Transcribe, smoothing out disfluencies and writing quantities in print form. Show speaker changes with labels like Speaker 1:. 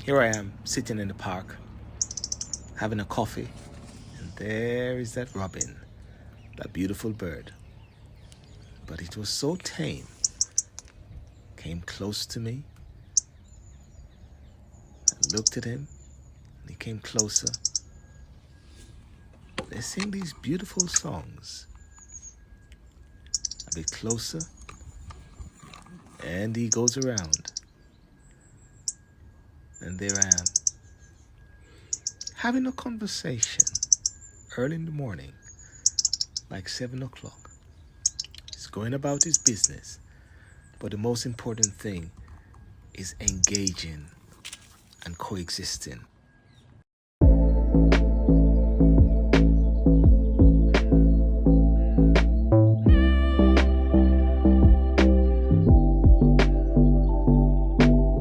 Speaker 1: Here I am sitting in the park having a coffee, and there is that robin, that beautiful bird. But it was so tame, came close to me. I looked at him, and he came closer. They sing these beautiful songs. A bit closer, and he goes around. And there I am, having a conversation early in the morning, like 7 o'clock. He's going about his business, but the most important thing is engaging and coexisting.